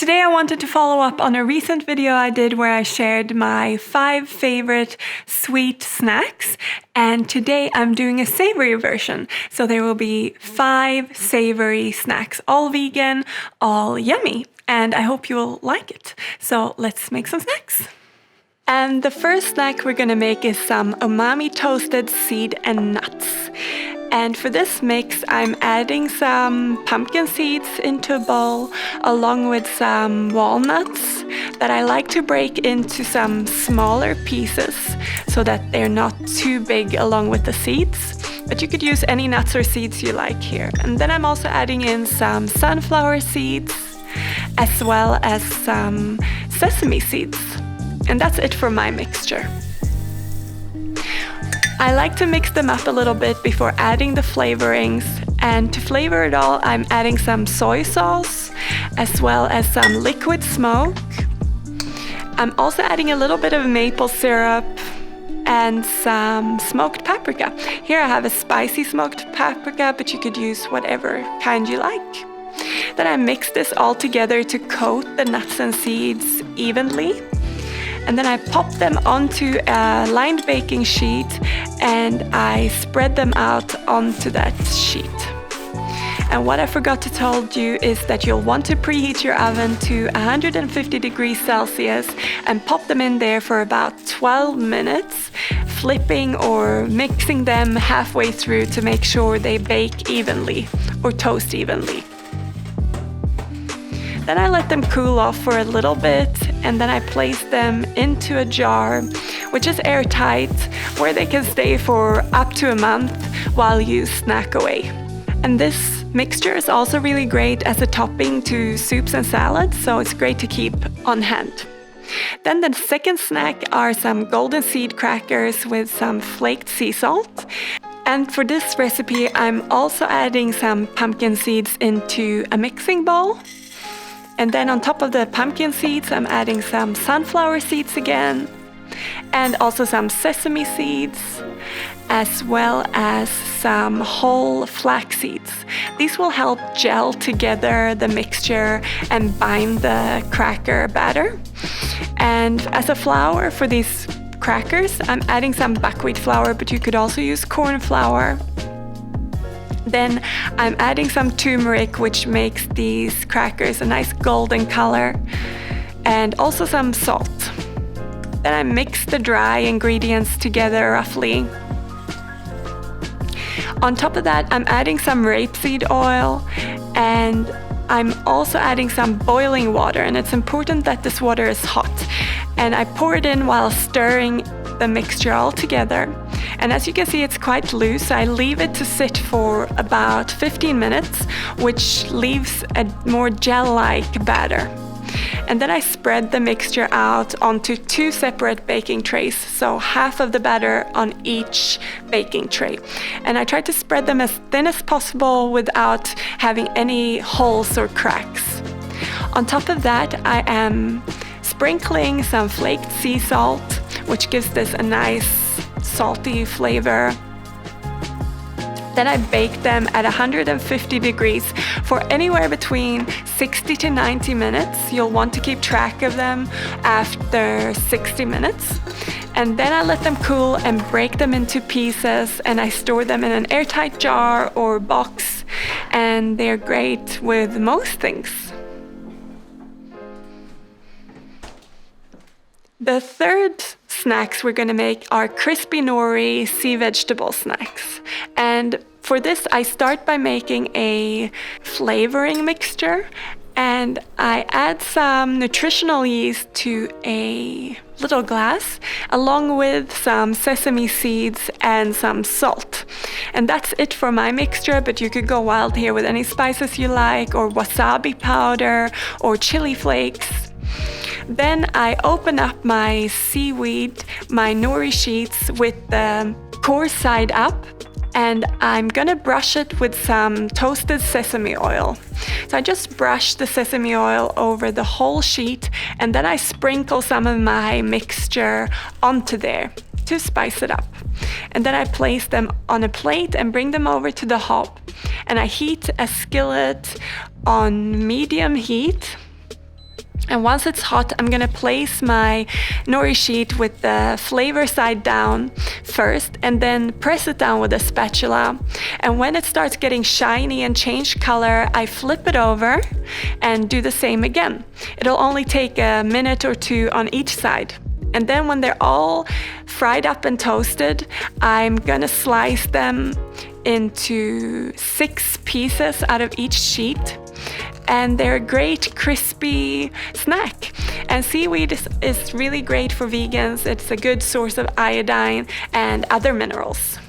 Today I wanted to follow up on a recent video I did where I shared my 5 favorite sweet snacks, and today I'm doing a savory version. So there will be 5 savory snacks, all vegan, all yummy, and I hope you'll like it. So let's make some snacks. And the first snack we're gonna make is some umami toasted seed and nuts. And for this mix, I'm adding some pumpkin seeds into a bowl along with some walnuts that I like to break into some smaller pieces so that they're not too big along with the seeds. But you could use any nuts or seeds you like here. And then I'm also adding in some sunflower seeds as well as some sesame seeds. And that's it for my mixture. I like to mix them up a little bit before adding the flavorings, and to flavor it all I'm adding some soy sauce as well as some liquid smoke. I'm also adding a little bit of maple syrup and some smoked paprika. Here I have a spicy smoked paprika, but you could use whatever kind you like. Then I mix this all together to coat the nuts and seeds evenly. And then I pop them onto a lined baking sheet and I spread them out onto that sheet. And what I forgot to tell you is that you'll want to preheat your oven to 150 degrees Celsius and pop them in there for about 12 minutes, flipping or mixing them halfway through to make sure they bake evenly or toast evenly. Then I let them cool off for a little bit, and then I place them into a jar, which is airtight, where they can stay for up to a month while you snack away. And this mixture is also really great as a topping to soups and salads, so it's great to keep on hand. Then the second snack are some golden seed crackers with some flaked sea salt. And for this recipe, I'm also adding some pumpkin seeds into a mixing bowl. And then on top of the pumpkin seeds, I'm adding some sunflower seeds again, and also some sesame seeds, as well as some whole flax seeds. These will help gel together the mixture and bind the cracker batter. And as a flour for these crackers, I'm adding some buckwheat flour, but you could also use corn flour. Then I'm adding some turmeric, which makes these crackers a nice golden color, and also some salt. Then I mix the dry ingredients together roughly. On top of that, I'm adding some rapeseed oil, and I'm also adding some boiling water, and it's important that this water is hot. And I pour it in while stirring the mixture all together. And as you can see, it's quite loose. I leave it to sit for about 15 minutes, which leaves a more gel-like batter. And then I spread the mixture out onto 2 separate baking trays, so half of the batter on each baking tray. And I try to spread them as thin as possible without having any holes or cracks. On top of that, I am sprinkling some flaked sea salt, which gives this a nice salty flavor. Then I bake them at 150 degrees for anywhere between 60 to 90 minutes. You'll want to keep track of them after 60 minutes. And then I let them cool and break them into pieces, and I store them in an airtight jar or box, and they're great with most things. The third snacks we're gonna make are crispy nori sea vegetable snacks. And for this, I start by making a flavoring mixture, and I add some nutritional yeast to a little glass, along with some sesame seeds and some salt. And that's it for my mixture, but you could go wild here with any spices you like, or wasabi powder, or chili flakes. Then I open up my seaweed, my nori sheets, with the core side up, and I'm gonna brush it with some toasted sesame oil. So I just brush the sesame oil over the whole sheet, and then I sprinkle some of my mixture onto there to spice it up. And then I place them on a plate and bring them over to the hob. And I heat a skillet on medium heat. And once it's hot, I'm gonna place my nori sheet with the flavor side down first and then press it down with a spatula. And when it starts getting shiny and change color, I flip it over and do the same again. It'll only take a minute or two on each side. And then when they're all fried up and toasted, I'm gonna slice them into 6 pieces out of each sheet. And they're a great crispy snack. And seaweed is really great for vegans. It's a good source of iodine and other minerals.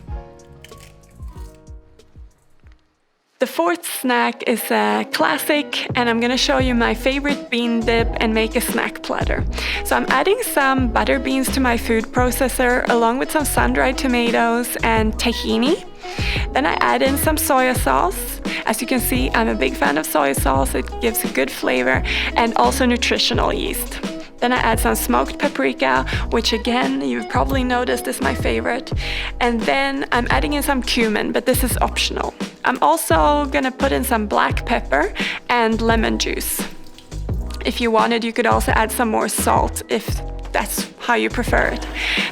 The fourth snack is a classic, and I'm gonna show you my favorite bean dip and make a snack platter. So I'm adding some butter beans to my food processor along with some sun-dried tomatoes and tahini. Then I add in some soy sauce. As you can see, I'm a big fan of soy sauce. It gives a good flavor and also nutritional yeast. Then I add some smoked paprika, which again, you've probably noticed is my favorite. And then I'm adding in some cumin, but this is optional. I'm also gonna put in some black pepper and lemon juice. If you wanted, you could also add some more salt if that's how you prefer it.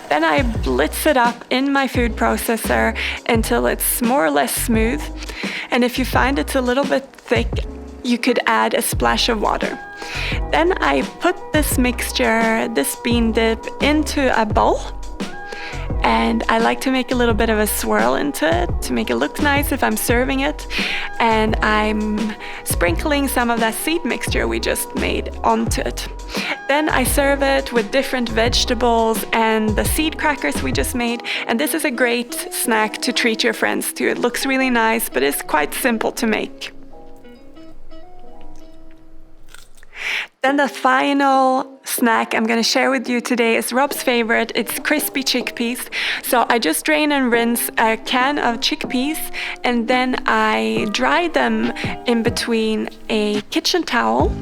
Then I blitz it up in my food processor until it's more or less smooth. And if you find it's a little bit thick, you could add a splash of water. Then I put this mixture, this bean dip, into a bowl. And I like to make a little bit of a swirl into it to make it look nice if I'm serving it. And I'm sprinkling some of that seed mixture we just made onto it. Then I serve it with different vegetables and the seed crackers we just made. And this is a great snack to treat your friends to. It looks really nice, but it's quite simple to make. Then the final snack I'm gonna share with you today is Rob's favorite. It's crispy chickpeas. So I just drain and rinse a can of chickpeas and then I dry them in between a kitchen towel.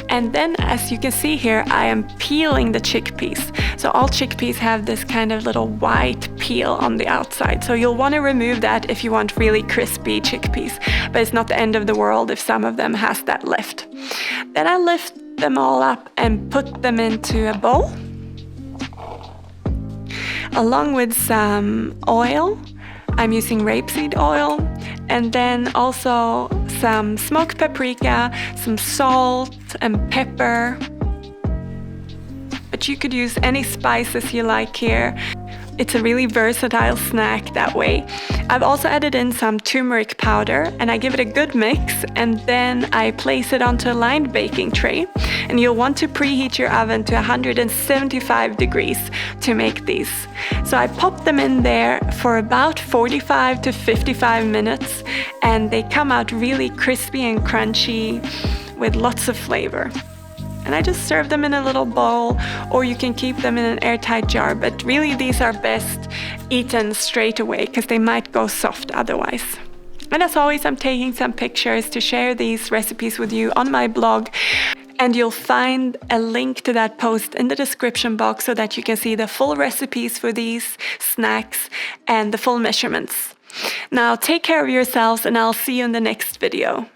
And then, as you can see here, I am peeling the chickpeas. So all chickpeas have this kind of little white peel on the outside. So you'll want to remove that if you want really crispy chickpeas. But it's not the end of the world if some of them has that left. Then I lift them all up and put them into a bowl, along with some oil. I'm using rapeseed oil, and then also some smoked paprika, some salt and pepper. But you could use any spices you like here. It's a really versatile snack that way. I've also added in some turmeric powder and I give it a good mix and then I place it onto a lined baking tray. And you'll want to preheat your oven to 175 degrees to make these. So I pop them in there for about 45 to 55 minutes and they come out really crispy and crunchy with lots of flavor. And I just serve them in a little bowl, or you can keep them in an airtight jar, but really these are best eaten straight away because they might go soft otherwise. And as always, I'm taking some pictures to share these recipes with you on my blog, and you'll find a link to that post in the description box so that you can see the full recipes for these snacks and the full measurements. Now take care of yourselves and I'll see you in the next video.